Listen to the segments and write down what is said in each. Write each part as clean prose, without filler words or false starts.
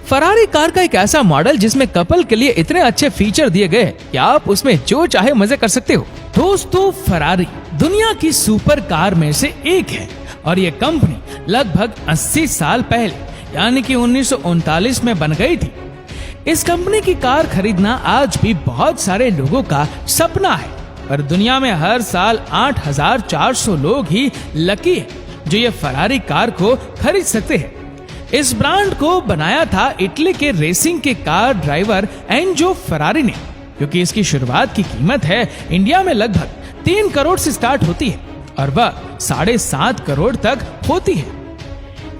Ferrari car का एक ऐसा मॉडल जिसमें कपल के लिए इतने अच्छे फीचर दिए गए कि आप उसमें जो चाहे मजे कर सकते हो। दोस्तों, फरारी दुनिया की सुपर कार में से एक है और ये कंपनी लगभग 80 साल पहले यानी कि 1939 में बन गई थी। इस कंपनी की कार खरीदना आज भी बहुत सारे लोगों का सपना है और दुनिया में हर साल 8,400 लोग ही लकी है जो ये फरारी कार को खरीद सकते हैं। इस ब्रांड को बनाया था इटली के रेसिंग के कार ड्राइवर एंजो फरारी ने, क्योंकि इसकी शुरुआत की कीमत है इंडिया में लगभग 3 करोड़ से स्टार्ट होती है और वह 7.5 करोड़ तक होती है।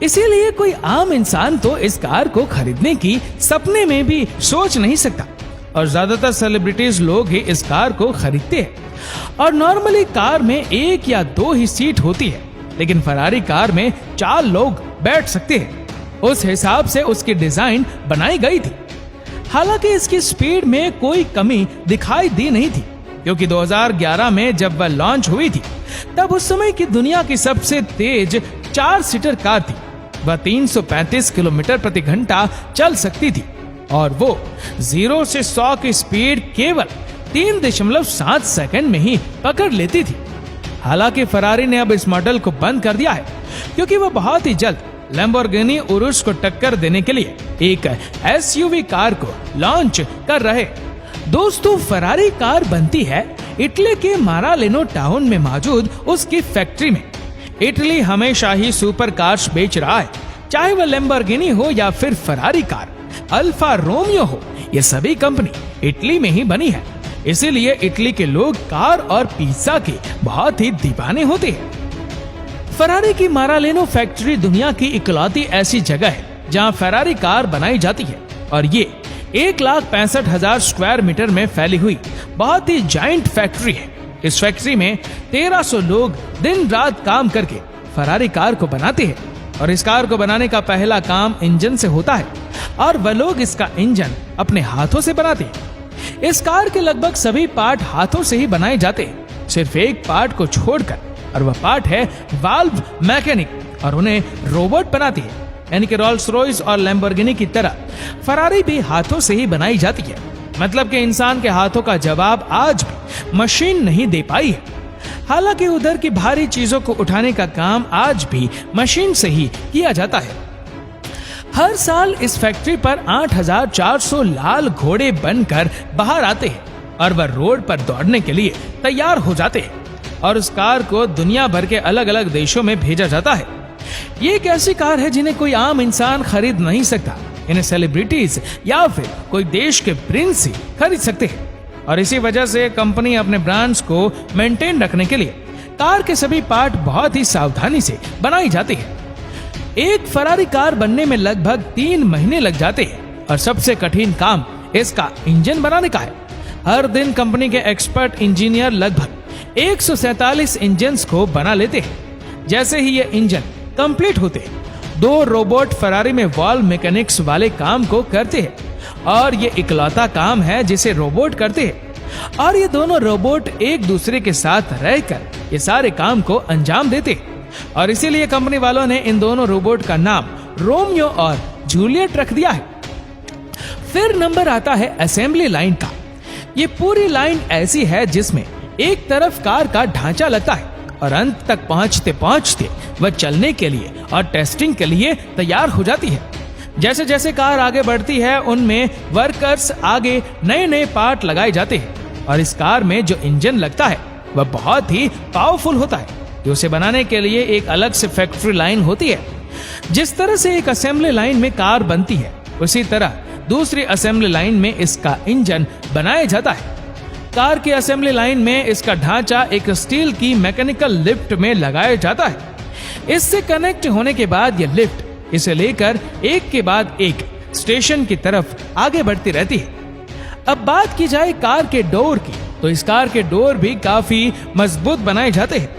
इसीलिए कोई आम इंसान तो इस कार को खरीदने की सपने में भी सोच नहीं सकता और ज्यादातर सेलिब्रिटीज लोग ही इस कार को खरीदते हैं। और नॉर्मली कार में 1 या 2 ही सीट होती है, लेकिन फरारी कार में 4 लोग बैठ सकते हैं। उस हिसाब से उसकी डिजाइन बनाई गई थी। हालांकि इसकी स्पीड में कोई कमी दिखाई दी नहीं थी, क्योंकि 2011 में जब वह लॉन्च हुई थी तब उस समय की दुनिया की सबसे तेज 4 सीटर कार थी। वह 335 किलोमीटर प्रति घंटा चल सकती थी और वो 0 से 100 की स्पीड केवल 3.7 सेकंड में ही पकड़ लेती थी। हालांकि फरारी ने अब इस मॉडल को बंद कर दिया है, क्योंकि वह बहुत ही जल्द लैम्बोर्गिनी उरुस को टक्कर देने के लिए एक एसयूवी कार को लॉन्च कर रहे। दोस्तों, फरारी कार बनती है इटली के मारालेनो टाउन में मौजूद उसकी फैक्ट्री में। इटली हमेशा ही सुपर कार्स बेच रहा है, चाहे वह लैम्बोर्गिनी हो या फिर फरारी कार, अल्फा रोमियो हो, ये सभी कंपनी इटली में ही बनी है। इसीलिए इटली के लोग कार और पिज्जा के बहुत ही दीवाने होते हैं। फरारी की मारालेनो फैक्ट्री दुनिया की इकलौती ऐसी जगह है जहां फरारी कार बनाई जाती है और ये 1,65,000 स्क्वायर मीटर में फैली हुई बहुत ही जाइंट फैक्ट्री है। इस फैक्ट्री में 1300 लोग दिन रात काम करके फरारी कार को बनाते हैं और इस कार को बनाने का पहला काम इंजन से होता है और वह लोग इसका इंजन अपने हाथों से बनाते हैं। इस कार के लगभग सभी पार्ट हाथों से ही बनाए जाते हैं, सिर्फ एक पार्ट को छोड़कर, और वह पार्ट है वाल्व मैकेनिक, और उन्हें रोबोट बनाती है। यानी कि रोल्स रॉयस और लैम्बोर्गिनी की तरह फरारी भी हाथों से ही बनाई जाती है। मतलब कि इंसान के हाथों का जवाब आज भी मशीन नहीं दे पाई है। हालांकि उधर की भारी चीजों को उठाने का काम आज भी मशीन से ही किया जाता है। हर साल इस फैक्ट्री पर 8,400 लाल घोड़े बनकर बाहर आते हैं और वह रोड पर दौड़ने के लिए तैयार हो जाते हैं और उस कार को दुनिया भर के अलग अलग देशों में भेजा जाता है। ये एक ऐसी कार है जिन्हें कोई आम इंसान खरीद नहीं सकता। इन्हें सेलिब्रिटीज या फिर कोई देश के प्रिंस ही खरीद सकते हैं और इसी वजह से कंपनी अपने ब्रांड्स को मेंटेन रखने के लिए कार के सभी पार्ट बहुत ही सावधानी से बनाई जाती है। एक फरारी कार बनने में लगभग 3 महीने लग जाते हैं और सबसे कठिन काम इसका इंजन बनाने का है। हर दिन कंपनी के एक्सपर्ट इंजीनियर लगभग 147 इंजन्स को बना लेते हैं। जैसे ही ये इंजन कंप्लीट होते हैं, 2 रोबोट फरारी में वॉल्व मैकेनिक्स वाले काम को करते हैं और ये इकलौता काम है जिसे रोबोट करते हैं और ये दोनों रोबोट एक दूसरे के साथ रहकर ये सारे काम को अंजाम देते हैं और इसीलिए कंपनी वालों ने इन दोनों रोबोट का नाम रोमियो और जूलियट रख दिया है। फिर नंबर आता है असेंबली लाइन का। ये पूरी लाइन ऐसी है जिसमें एक तरफ कार का ढांचा लगता है और अंत तक पहुंचते पहुंचते वह चलने के लिए और टेस्टिंग के लिए तैयार हो जाती है। जैसे जैसे कार आगे बढ़ती है उनमें वर्कर्स आगे नए नए पार्ट लगाए जाते हैं और इस कार में जो इंजन लगता है वह बहुत ही पावरफुल होता है। उसे बनाने के लिए एक अलग से फैक्ट्री लाइन होती है। जिस तरह से एक असेंबली लाइन में कार बनती है उसी तरह दूसरी असेंबली लाइन में इसका इंजन बनाया जाता है। कार की असेंबली लाइन में इसका ढांचा एक स्टील की मैकेनिकल लिफ्ट में लगाया जाता है। इससे कनेक्ट होने के बाद यह लिफ्ट इसे लेकर एक के बाद एक स्टेशन की तरफ आगे बढ़ती रहती है। अब बात की जाए कार के डोर की, तो इस कार के डोर भी काफी मजबूत बनाए जाते हैं।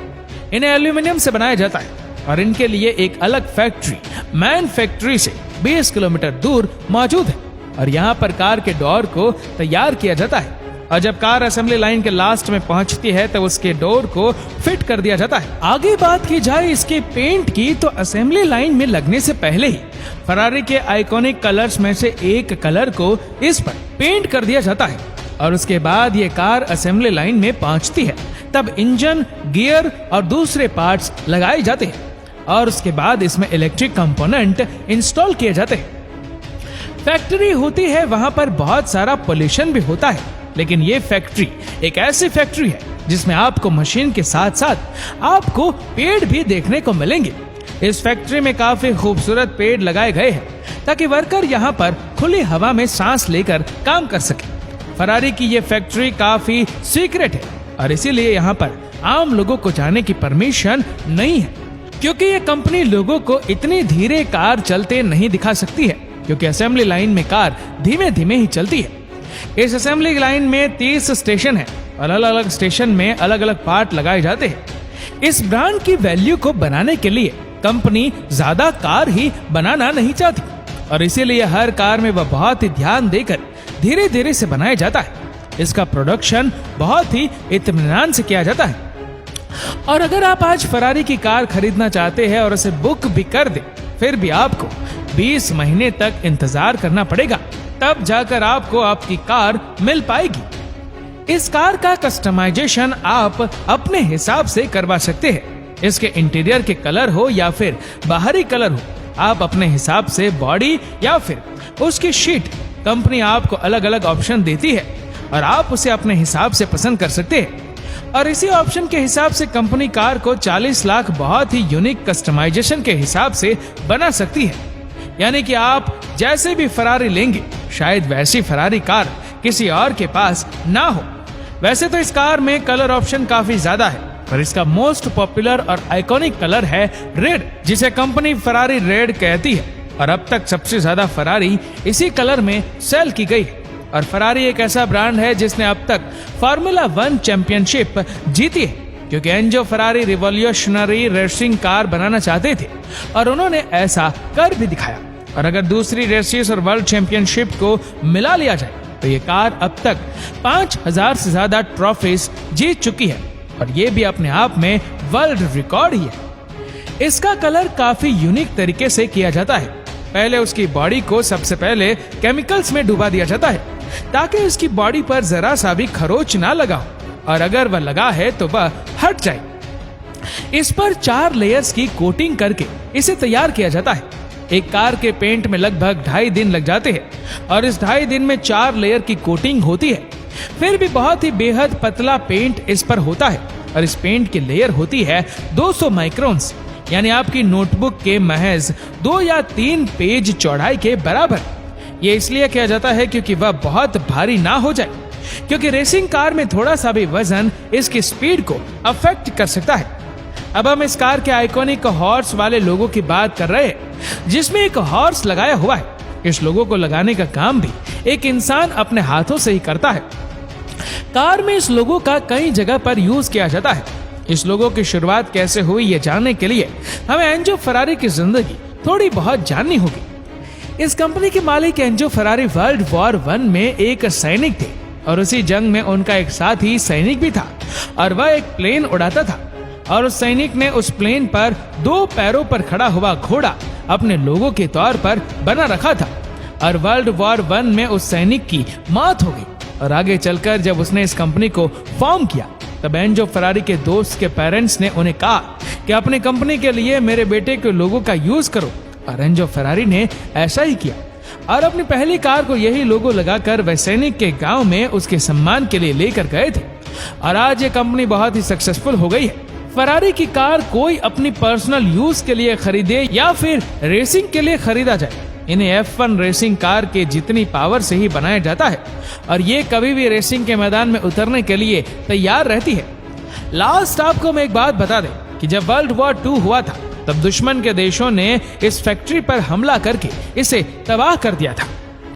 इन्हें एल्यूमिनियम से बनाया जाता है और इनके लिए एक अलग फैक्ट्री मैन फैक्ट्री से 20 किलोमीटर दूर मौजूद है और यहाँ पर कार के डोर को तैयार किया जाता है और जब कार असेंबली लाइन के लास्ट में पहुंचती है तो उसके डोर को फिट कर दिया जाता है। आगे बात की जाए इसके पेंट की तो असेंबली लाइन में लगने से पहले ही फरारी के आइकॉनिक कलर्स में से एक कलर को इस पर पेंट कर दिया जाता है और उसके बाद ये कार असेंबली लाइन में पहुंचती है। तब इंजन, गियर और दूसरे पार्ट्स लगाए जाते हैं और उसके बाद इसमें इलेक्ट्रिक कंपोनेंट इंस्टॉल किए जाते हैं। फैक्ट्री होती है, वहां पर बहुत सारा पोल्यूशन भी होता है, लेकिन ये फैक्ट्री एक ऐसी फैक्ट्री है जिसमें आपको मशीन के साथ साथ आपको पेड़ भी देखने को मिलेंगे। इस फैक्ट्री में काफी खूबसूरत पेड़ लगाए गए हैं ताकि वर्कर यहाँ पर खुली हवा में सांस लेकर काम कर सके। फरारी की ये फैक्ट्री काफी सीक्रेट है और इसीलिए यहाँ पर आम लोगों को जाने की परमिशन नहीं है, क्योंकि ये कंपनी लोगों को इतनी धीरे कार चलते नहीं दिखा सकती है, क्योंकि असेंबली लाइन में कार धीमे धीमे ही चलती है। इस असेंबली लाइन में 30 स्टेशन है और अलग अलग स्टेशन में अलग अलग पार्ट लगाए जाते हैं। इस ब्रांड की वैल्यू को बनाने के लिए कंपनी ज्यादा कार ही बनाना नहीं चाहती और इसीलिए हर कार में वह बहुत ही ध्यान देकर धीरे धीरे से बनाया जाता है। इसका प्रोडक्शन बहुत ही इत्मीनान से किया जाता है। और अगर आप आज फरारी की कार खरीदना चाहते हैं और उसे बुक भी कर दे, फिर भी आपको 20 महीने तक इंतजार करना पड़ेगा, तब जाकर आपको आपकी कार मिल पाएगी। इस कार का कस्टमाइजेशन आप अपने हिसाब से करवा सकते हैं। इसके इंटीरियर के कलर हो या फिर बाहरी कलर हो, आप अपने हिसाब से बॉडी या फिर उसकी शीट, कंपनी आपको अलग अलग ऑप्शन देती है और आप उसे अपने हिसाब से पसंद कर सकते हैं। और इसी ऑप्शन के हिसाब से कंपनी कार को 40 लाख बहुत ही यूनिक कस्टमाइजेशन के हिसाब से बना सकती है। यानी कि आप जैसे भी फरारी लेंगे, शायद वैसी फरारी कार किसी और के पास ना हो। वैसे तो इस कार में कलर ऑप्शन काफी ज्यादा है, पर इसका मोस्ट पॉपुलर और आइकॉनिक कलर है रेड, जिसे कंपनी फरारी रेड कहती है और अब तक सबसे ज्यादा फरारी इसी कलर में सेल की गई है। और फरारी एक ऐसा ब्रांड है जिसने अब तक फार्मूला 1 चैंपियनशिप जीती है, क्योंकि Enzo Ferrari revolutionary racing car बनाना चाहते थे और उन्होंने ऐसा कर भी दिखाया। और अगर दूसरी रेसेस और वर्ल्ड चैंपियनशिप को मिला लिया जाए तो ये कार अब तक 5000 से ज्यादा ट्रॉफीज जीत चुकी है और ये भी अपने आप में वर्ल्ड रिकॉर्ड ही है। इसका कलर काफी यूनिक तरीके से किया जाता है। पहले उसकी बॉडी को सबसे पहले केमिकल्स में डुबा दिया जाता है ताकि इसकी बॉडी पर जरा सा भी खरोच ना लगा हो, और अगर वह लगा है तो वह हट जाए। इस पर 4 लेयर्स की कोटिंग करके इसे तैयार किया जाता है। एक कार के पेंट में लगभग 2.5 दिन लग जाते हैं और इस 2.5 दिन में 4 लेयर की कोटिंग होती है। फिर भी बहुत ही बेहद पतला पेंट इस पर होता है और इस पेंट की लेयर होती है 200 माइक्रोन्स, यानी आपकी नोटबुक के महज 2 या 3 पेज चौड़ाई के बराबर। ये इसलिए किया जाता है क्योंकि वह बहुत भारी ना हो जाए, क्योंकि रेसिंग कार में थोड़ा सा भी वजन इसकी स्पीड को अफेक्ट कर सकता है। अब हम इस कार के आइकॉनिक हॉर्स वाले लोगो की बात कर रहे हैं, जिसमें एक हॉर्स लगाया हुआ है। इस लोगो को लगाने का काम भी एक इंसान अपने हाथों से ही करता है। कार में इस लोगो का कई जगह पर यूज किया जाता है। इस लोगो की शुरुआत कैसे हुई ये जानने के लिए हमें एंजो फरारी की जिंदगी थोड़ी बहुत जाननी होगी। इस कंपनी के मालिक एंजो फरारी वर्ल्ड वॉर 1 में एक सैनिक थे और उसी जंग में उनका एक साथी सैनिक भी था और वह एक प्लेन उड़ाता था और उस सैनिक ने उस प्लेन पर 2 पैरों पर खड़ा हुआ घोड़ा अपने लोगों के तौर पर बना रखा था। और वर्ल्ड वॉर 1 में उस सैनिक की मौत हो गई और आगे चलकर जब उसने इस कंपनी को फॉर्म किया तब एंजो फरारी के दोस्त के पेरेंट्स ने उन्हें कहा कि अपनी कंपनी के लिए मेरे बेटे के लोगो का यूज करो, और एंजो फरारी ने ऐसा ही किया और अपनी पहली कार को यही लोगो लगाकर वह सैनिक के गांव में उसके सम्मान के लिए लेकर गए थे और आज ये कंपनी बहुत ही सक्सेसफुल हो गई है। फरारी की कार कोई अपनी पर्सनल यूज के लिए खरीदे या फिर रेसिंग के लिए खरीदा जाए, इन्हें F1 रेसिंग कार के जितनी पावर से ही बनाया जाता है और ये कभी भी रेसिंग के मैदान में उतरने के लिए तैयार रहती है। लास्ट आपको मैं एक बात बता दें कि जब वर्ल्ड वॉर 2 हुआ था तब दुश्मन के देशों ने इस फैक्ट्री पर हमला करके इसे तबाह कर दिया था।